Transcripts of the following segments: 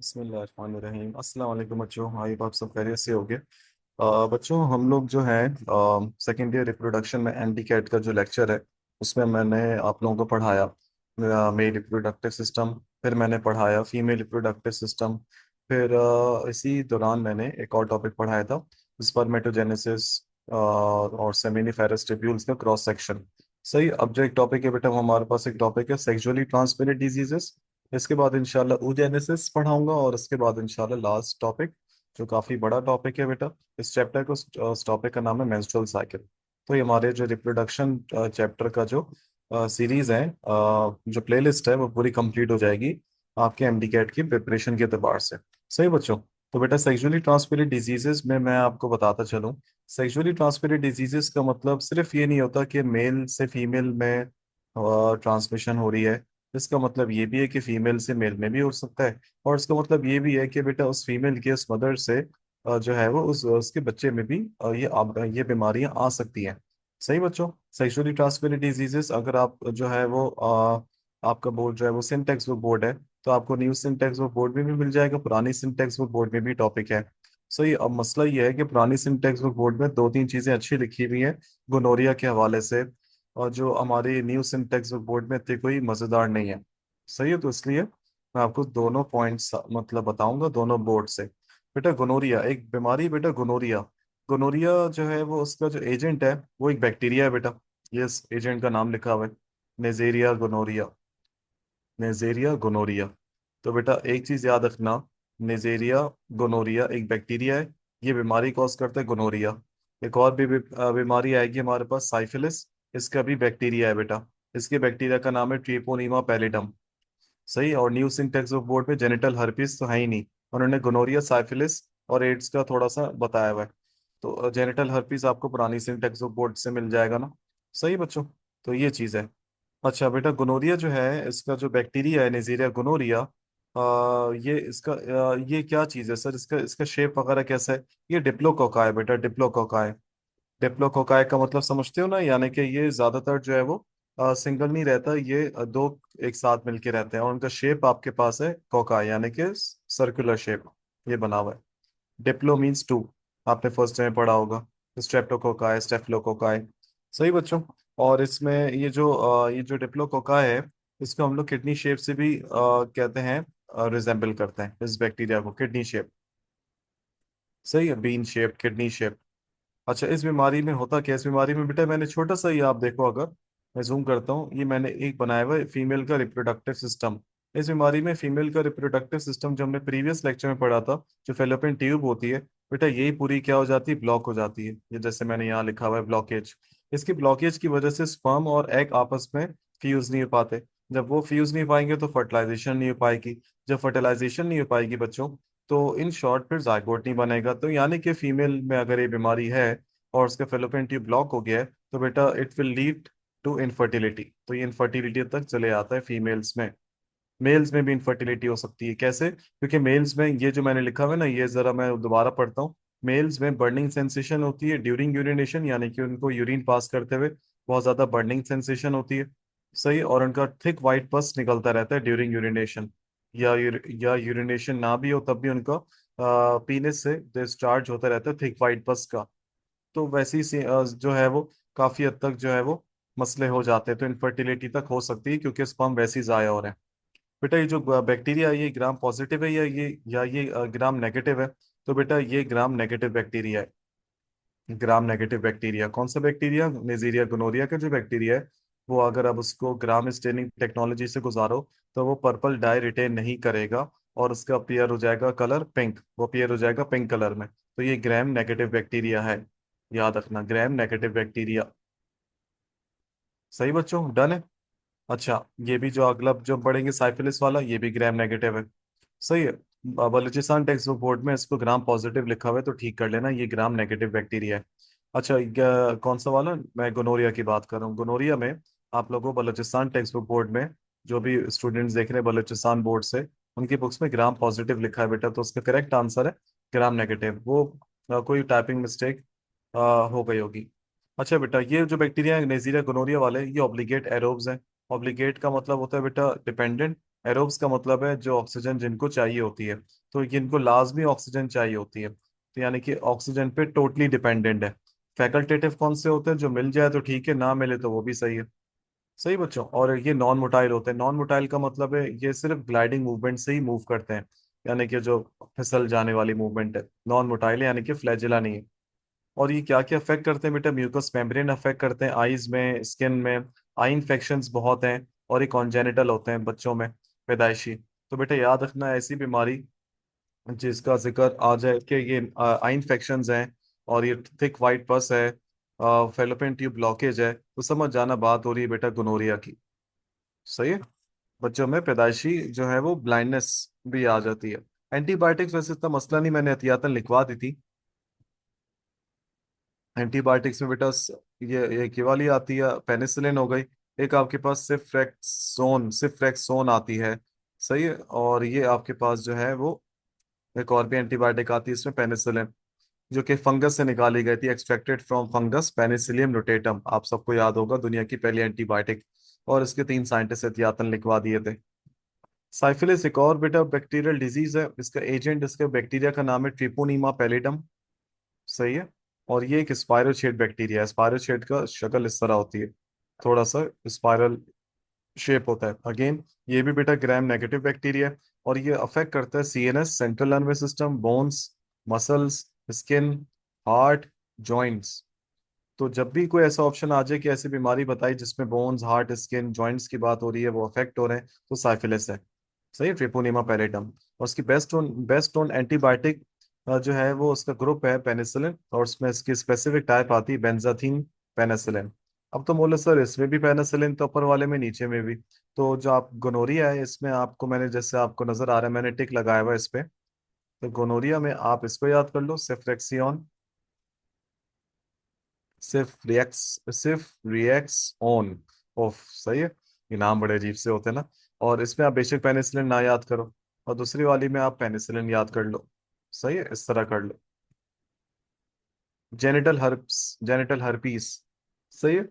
बिस्मिल्लाहिर्रहमानिर्रहीम। अस्सलाम वालेकुम बच्चों। आई आप सब खैरियत से होगे। बच्चों हम लोग जो है सेकेंड ईयर रिप्रोडक्शन में एंटी कैट का जो लेक्चर है उसमें मैंने आप लोगों को पढ़ाया मेल रिप्रोडक्टिव सिस्टम। फिर मैंने पढ़ाया फीमेल रिप्रोडक्टिव सिस्टम। फिर इसी दौरान मैंने एक और टॉपिक पढ़ाया था स्पर्मेटोजेनेसिस और सेमिनिफेरस टिब्यूल्स का क्रॉस सेक्शन। सही। अब जो एक टॉपिक है बेटा वो हमारे पास एक टॉपिक है सेक्सुअली ट्रांसमिटेड डिजीजेस। इसके बाद इंशाल्लाह oogenesis पढ़ाऊंगा और इसके बाद इंशाल्लाह लास्ट टॉपिक जो काफी बड़ा टॉपिक है बेटा इस चैप्टर को, इस टॉपिक का नाम है मेंस्ट्रुअल साइकिल। तो ये हमारे जो रिप्रोडक्शन चैप्टर का जो सीरीज है, जो प्लेलिस्ट है वो पूरी कंप्लीट हो जाएगी आपके एमडी कैट की प्रिपरेशन के एतबार से। सही बच्चों। तो बेटा सेक्सुअली ट्रांसमिटेड डिजीजेस में मैं आपको बताता चलूं। सेक्सुअली ट्रांसमिटेड डिजीजेस का मतलब सिर्फ ये नहीं होता कि मेल से फीमेल में ट्रांसमिशन हो रही है। इसका मतलब ये भी है कि फीमेल से मेल में भी हो सकता है। और इसका मतलब ये भी है कि बेटा उस फीमेल की उस मदर से जो है वो उस उसके बच्चे में भी ये बीमारियां आ सकती हैं। सही बच्चों। सेक्सुअली ट्रांसमिटेड डिजीजेस अगर आप जो है वो आपका बोर्ड जो है वो सिंह टेक्स्ट बुक बोर्ड है तो आपको new Singh text book board में भी मिल जाएगा, पुरानी सिंह टेक्स्ट बुक बोर्ड में भी टॉपिक है। सही। अब मसला ये है कि पुरानी सिंह टेक्स्ट बुक बोर्ड में दो तीन चीजें अच्छी लिखी हुई हैं गोनोरिया के हवाले से, और जो हमारी न्यू सिंटेक्स बोर्ड में इतनी कोई मजेदार नहीं है। सही है। तो इसलिए मैं आपको दोनों पॉइंट्स मतलब बताऊंगा दोनों बोर्ड से। बेटा गोनोरिया एक बीमारी है बेटा। गोनोरिया गोनोरिया जो है वो उसका जो एजेंट है वो एक बैक्टीरिया है बेटा। ये इस एजेंट का नाम लिखा हुआ है नेजेरिया गोनोरिया। नेजेरिया गोनोरिया। तो बेटा एक चीज याद रखना, नेजेरिया गोनोरिया एक बैक्टीरिया है। ये बीमारी कॉज करता है गोनोरिया। एक और भी बीमारी आएगी हमारे पास साइफिलिस। इसका भी बैक्टीरिया है बेटा। इसके बैक्टीरिया का नाम है ट्रिपोनीमा पैलिडम। सही। और न्यू सिंटेक्स ऑफ बोर्ड में जेनिटल हर्पीस तो है ही नहीं, उन्होंने गोनोरिया साइफिलिस और एड्स का थोड़ा सा बताया हुआ है। तो जेनिटल हर्पीस आपको पुरानी सिंटेक्स ऑफ बोर्ड से मिल जाएगा ना। सही बच्चों। तो ये चीज़ है। अच्छा बेटा गोनोरिया जो है इसका जो बैक्टीरिया है नेजेरिया गोनोरिया, ये इसका ये क्या चीज़ है सर, इसका इसका शेप वगैरह कैसा है। ये डिप्लोकोका है बेटा, डिप्लोकोका है। डिप्लोकोकाई का मतलब समझते हो ना, यानी कि ये ज्यादातर जो है वो सिंगल नहीं रहता, ये दो एक साथ मिलके रहते हैं और उनका शेप आपके पास है कोकाई यानी कि सर्कुलर शेप ये बना हुआ है। Diplo means two. आपने फर्स्ट में पढ़ा होगा स्ट्रेप्टोकोकाई स्टेफिलोकोकाई। सही बच्चों। और इसमें ये जो डिप्लोकोकाई है इसको हम लोग किडनी शेप से भी कहते हैं, रिजेंबल करते हैं इस बैक्टीरिया को किडनी शेप। सही है, बीन शेप किडनी शेप। अच्छा इस बीमारी में होता क्या है? इस बीमारी में बेटा मैंने छोटा सा ही आप देखो, अगर मैं जूम करता हूँ, ये मैंने एक बनाया हुआ है फीमेल का रिप्रोडक्टिव सिस्टम। इस बीमारी में फीमेल का रिप्रोडक्टिव सिस्टम जो हमने प्रीवियस लेक्चर में पढ़ा था, जो फेलोपियन ट्यूब होती है बेटा, यही पूरी क्या हो जाती है, ब्लॉक हो जाती है। ये जैसे मैंने यहाँ लिखा हुआ है ब्लॉकेज। इसकी ब्लॉकेज की वजह से स्पर्म और एग आपस में फ्यूज नहीं हो पाते। जब वो फ्यूज नहीं हो पाएंगे तो फर्टिलाइजेशन नहीं हो पाएगी। जब फर्टिलाइजेशन नहीं हो पाएगी बच्चों, तो इन शॉर्ट फिर जायगोट नहीं बनेगा। तो यानी कि फीमेल में अगर ये बीमारी है और उसका फेलोपियन ट्यूब ब्लॉक हो गया है तो बेटा it will lead to infertility. तो ये इनफर्टिलिटी तक चले आता है फीमेल्स में। मेल्स में भी इनफर्टिलिटी हो सकती है। कैसे? क्योंकि मेल्स में ये जो मैंने लिखा हुआ है ना, ये जरा मैं दोबारा पढ़ता हूँ। मेल्स में बर्निंग सेंसेशन होती है ड्यूरिंग यूरिनेशन, यानी कि उनको यूरिन पास करते हुए बहुत ज्यादा बर्निंग सेंसेशन होती है। सही। और उनका थिक वाइट पस निकलता रहता है ड्यूरिंग यूरिनेशन, या यूरिनेशन ना भी हो तब भी उनका पीनिस से डिस्चार्ज होता रहता है थिक वाइट पस का। तो वैसे ही जो है वो काफी हद तक जो है वो मसले हो जाते हैं, तो इनफर्टिलिटी तक हो सकती है क्योंकि स्पर्म वैसे ही जाया हो रहे हैं। बेटा ये जो बैक्टीरिया है ये ग्राम पॉजिटिव है या ये ग्राम नेगेटिव है? तो बेटा ये ग्राम नेगेटिव बैक्टीरिया है। ग्राम नेगेटिव बैक्टीरिया कौन सा बैक्टीरिया? नेजेरिया गोनोरिया का जो बैक्टीरिया है वो अगर अब उसको ग्राम स्टेनिंग टेक्नोलॉजी से गुजारो तो वो पर्पल डाई रिटेन नहीं करेगा और उसका अपीयर हो जाएगा कलर पिंक, वो अपीयर हो जाएगा पिंक कलर में। तो ये ग्राम नेगेटिव बैक्टीरिया है। याद रखना ग्राम नेगेटिव बैक्टीरिया। सही बच्चों, डन है। अच्छा ये भी जो अगला जो पढ़ेंगे साइफिलिस वाला ये भी ग्राम नेगेटिव है। सही है। बलूचिस्तान टेक्स्ट बुक बोर्ड में इसको ग्राम पॉजिटिव लिखा हुआ है तो ठीक कर लेना, ये ग्राम नेगेटिव बैक्टीरिया है। अच्छा कौन सा वाला? मैं गोनोरिया की बात कर रहा हूँ। गोनोरिया में आप लोगों को बलूचिस्तान टेक्स्ट बुक बोर्ड में जो भी स्टूडेंट्स देख रहे हैं बलूचिस्तान बोर्ड से, उनकी बुक्स में ग्राम पॉजिटिव लिखा है बेटा, तो उसका करेक्ट आंसर है ग्राम नेगेटिव। वो कोई टाइपिंग मिस्टेक हो गई होगी। अच्छा बेटा ये जो बैक्टीरिया है नेजिरिया गोनोरिया वाले, ये ऑब्लिगेट एरोब्स हैं। ऑब्लिगेट का मतलब होता है बेटा डिपेंडेंट, एरोब्स का मतलब है जो ऑक्सीजन जिनको चाहिए होती है, तो इनको लाजमी ऑक्सीजन चाहिए होती है, तो यानी कि ऑक्सीजन पे टोटली डिपेंडेंट है। फैकल्टेटिव कौन से होते हैं, जो मिल जाए तो ठीक है, ना मिले तो वो भी सही है। सही बच्चों। और ये नॉन मोटाइल होते हैं। नॉन मोटाइल का मतलब है ये सिर्फ ग्लाइडिंग मूवमेंट से ही मूव करते हैं, यानी कि जो फिसल जाने वाली मूवमेंट है नॉन मोटाइल है, यानी कि फ्लैजिला नहीं है। और ये क्या क्या अफेक्ट करते हैं बेटा, म्यूकस मेम्ब्रेन अफेक्ट करते हैं, आईज में, स्किन में। आई इन्फेक्शंस बहुत हैं, और ये कॉन्जेनिटल होते हैं बच्चों में, पैदाइशी। तो बेटा याद रखना, ऐसी बीमारी जिसका जिक्र आ जाए कि ये आई इन्फेक्शंस हैं, और ये थिक वाइट पस है, फेलोपियन ट्यूब ब्लॉकेज है, तो समझ जाना बात हो रही है बेटा गोनोरिया की। सही है। बच्चों में पैदाइशी जो है वो ब्लाइंडनेस भी आ जाती है। एंटीबायोटिक्स वैसे इतना मसला नहीं, मैंने एहतियातन लिखवा दी थी। एंटीबायोटिक्स में बेटा ये वाली आती है, पेनिसिलिन हो गई। एक आपके पास सिफ्रेक्सोन आती है। सही है। और ये आपके पास जो है वो एक और भी एंटीबायोटिक आती है इसमें, पेनिसिलिन, जो कि फंगस से निकाली गई थी, एक्सट्रैक्टेड फ्रॉम फंगस पेनिसिलियम रोटेटम, आप सबको याद होगा, दुनिया की पहली एंटीबायोटिक। और इसके 3 साइंटिस्ट एहतियातन लिखवा दिए थे। साइफिलिस एक और बेटा बैक्टीरियल डिजीज है, इसका एजेंट, इसके बैक्टीरिया का नाम है ट्रिपोनीमा पैलिडम। सही है। और ये एक स्पायरोचेट बैक्टीरिया है। स्पायरोचेट का शक्ल इस तरह होती है, थोड़ा सा स्पाइरल शेप होता है अगेन। ये भी बेटा ग्राम नेगेटिव बैक्टीरिया है, और ये अफेक्ट करता है CNS, central nervous system, bones, muscles, skin, heart, joints. तो जब भी कोई ऐसा ऑप्शन आ जाए कि ऐसी बीमारी बताई जिसमें बोन्स, हार्ट, स्किन, जॉइंट्स की बात हो रही है, वो अफेक्ट हो रहे हैं, तो साइफिलिस है। सही, ट्रिपोनिमा पैलेटम। और उसकी बेस्ट नोन एंटीबायोटिक जो है वो उसका ग्रुप है पेनिसिलिन, और उसमें इसकी स्पेसिफिक टाइप आती है बेंजाथीन पेनिसिलिन। अब तो बोले सर इसमें भी पेनिसिलिन, तो ऊपर वाले में नीचे में भी। तो जो आप गोनोरिया है इसमें आपको मैंने, जैसे आपको नजर आ रहा है मैंने टिक लगाया हुआ है इस पे, तो गोनोरिया में आप इसको याद कर लो, सेफ्रेक्सियन, सिर्फ रिएक्स ऑन ऑफ। सही है। ये नाम बड़े अजीब से होते हैं ना। और इसमें आप बेशक पेनिसिलिन ना याद करो, और दूसरी वाली में आप पेनिसिलिन याद कर लो। सही है, इस तरह कर लो। Genital herpes. सही है।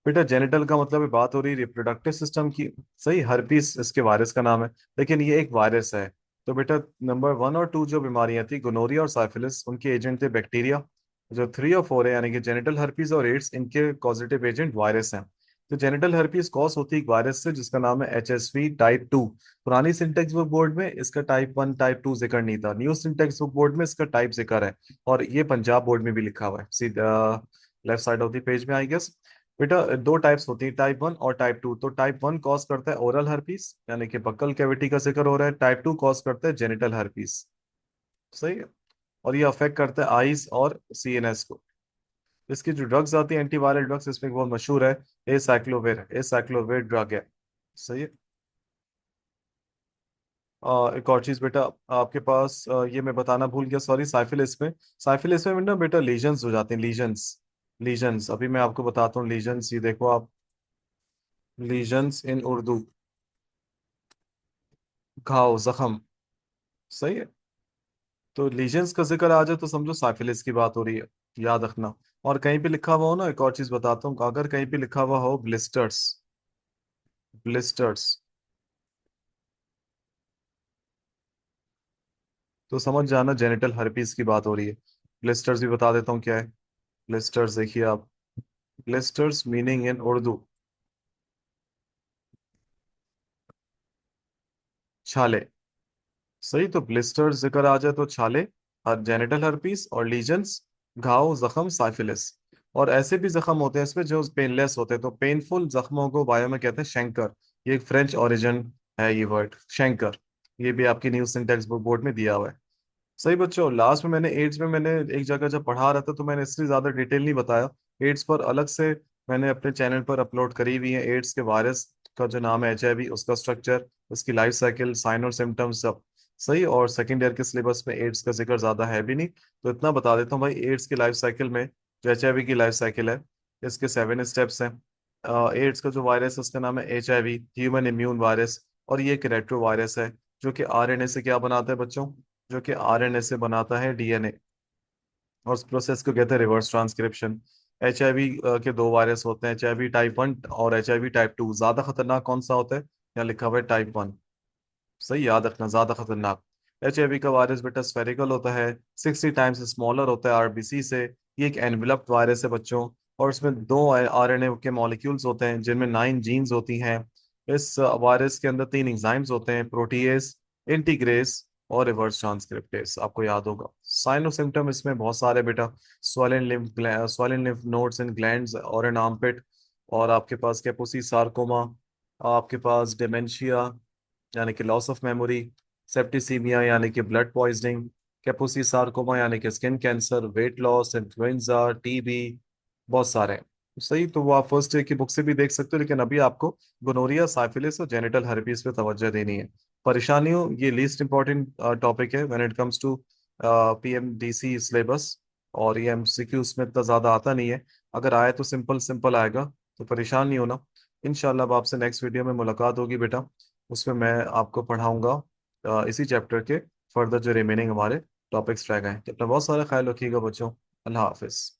बेटा जेनिटल का मतलब है, बात हो रही है रिप्रोडक्टिव सिस्टम की। सही, हर्पीस इसके वायरस का नाम है, लेकिन ये एक वायरस है। तो बेटा नंबर 1 और 2 जो बीमारियां थी, गोनोरिया और साइफिलिस, उनके एजेंट थे बैक्टीरिया। जो 3 और 4 है, यानी कि जेनिटल हर्पीस और एड्स, इनके कॉजेटिव एजेंट वायरस हैं। तो जेनिटल हर्पीस कॉज होती है एक वायरस से जिसका नाम है HSV टाइप 2। पुरानी सिंटेक्स बुक बोर्ड में इसका टाइप 1 टाइप 2 जिक्र नहीं था, न्यू सिंटेक्स बुक बोर्ड में इसका टाइप जिक्र है। और ये पंजाब बोर्ड में भी लिखा हुआ है, सीधा left side of the page में आई गेस। बेटा 2 टाइप्स होती है, टाइप 1 और टाइप 2। तो टाइप 1 कॉज करता है ओरल हर्पीस, यानी कि बक्कल कैविटी का जिक्र हो रहा है। टाइप 2 कॉज करता है जेनिटल हर्पीस। सही है। और ये अफेक्ट करता है आईज और सीएनएस को। इसकी जो ड्रग्स आती है, एंटीवायरल ड्रग्स, इसमें एक बहुत मशहूर है, ए साइक्लोवेर ड्रग है। सही है। एक और चीज बेटा, आपके पास ये मैं बताना भूल गया, सॉरी, साइफिलिस में ना बेटा लीजन्स हो जाते हैं, लीजन्स। लीजन्स अभी मैं आपको बताता हूँ, लीजन्स ये देखो आप, लीजन्स इन उर्दू, घाव, जख्म। सही है। तो लीजन्स का जिक्र आ जाए तो समझो साइफिलिस की बात हो रही है, याद रखना। और कहीं पे लिखा हुआ हो ना, एक और चीज बताता हूँ, अगर कहीं पे लिखा हुआ हो ब्लिस्टर्स, ब्लिस्टर्स, तो समझ जाना जेनिटल हर्पीस की बात हो रही है। ब्लिस्टर्स भी बता देता हूँ क्या है। ब्लिस्टर्स देखिए आप, ब्लिस्टर्स मीनिंग इन उर्दू, छाले। सही, तो ब्लिस्टर्स जिक्र आ जाए तो छाले, और जेनिटल हर्पीस, और लीजन्स, घाव, जख्म, साइफिलिस। और ऐसे भी जख्म होते हैं इसमें जो पेनलेस होते हैं, तो पेनफुल जख्मों को बायो में कहते हैं शैंकर। ये एक फ्रेंच ओरिजिन है ये वर्ड शैंकर। ये भी आपकी न्यू सिंटेक्स बुक बोर्ड में दिया हुआ है। सही बच्चों, लास्ट में मैंने एड्स में मैंने एक जगह जब पढ़ा रहा था तो मैंने इससे ज्यादा डिटेल नहीं बताया। एड्स पर अलग से मैंने अपने चैनल पर अपलोड करी हुई है, एड्स के वायरस का जो नाम है HIV, उसका स्ट्रक्चर, उसकी लाइफ साइकिल, साइन और सिम्टम्स सब। सही। और सेकेंड ईयर के सिलेबस में एड्स का जिक्र ज्यादा है भी नहीं, तो इतना बता देता हूँ भाई, एड्स की लाइफ साइकिल में, जो HIV की लाइफ साइकिल है, इसके 7 स्टेप्स हैं। एड्स का जो वायरस है उसका नाम है HIV, ह्यूमन इम्यून वायरस। और ये एक रेट्रो वायरस है, जो कि RNA से क्या बनाता है बच्चों, जो कि RNA से बनाता है DNA। और उस प्रोसेस को कहते हैं रिवर्स ट्रांसक्रिप्शन। HIV के 2 वायरस होते हैं, HIV टाइप 1 और HIV टाइप 2। ज्यादा खतरनाक कौन सा होता है, यहाँ लिखा हुआ है टाइप 1। सही याद रखना, ज्यादा खतरनाक। HIV का वायरस बेटा स्फेरिकल होता है, 60 टाइम्स स्मॉलर होता है RBC से। ये एक एनवेलप्ड वायरस है बच्चों, और इसमें 2 RNA के मॉलिक्यूल्स होते हैं जिनमें 9 जीन्स होती हैं। इस वायरस के अंदर 3 एंजाइम्स होते हैं, प्रोटीएस, इंटीग्रेस और रिवर्स ट्रांसक्रिप्टेस, आपको याद होगा। साइन और सिम्टम इसमें बहुत सारे बेटा। swollen lymph nodes इन ग्लैंड्स और इन आर्मपिट, और आपके पास कैपोसी सार्कोमा, आपके पास डिमेंशिया यानी कि लॉस ऑफ मेमोरी, सेप्टिसीमिया यानी कि ब्लड पॉइजनिंग, कैपोसी सार्कोमा यानी कि skin cancer, weight loss, influenza, TB, बहुत सारे हैं। सही, तो वो आप फर्स्ट एड की बुक से भी देख सकते हो, लेकिन अभी आपको गोनोरिया, साइफिलिस और जेनिटल herpes पे तवज्जो देनी है। परेशानियों, ये लीस्ट इंपॉर्टेंट टॉपिक है when it comes to PMDC syllabus, और ये MCQ उसमें इतना ज्यादा आता नहीं है। अगर आए तो सिंपल सिंपल आएगा, तो परेशान नहीं होना। इंशाल्लाह अब आपसे नेक्स्ट वीडियो में मुलाकात होगी बेटा, उसमें मैं आपको पढ़ाऊंगा इसी चैप्टर के फर्दर जो रिमेनिंग हमारे टॉपिक्स रह गए हैं। तो अपना बहुत सारा ख्याल रखिएगा बच्चों। अल्लाह हाफिज।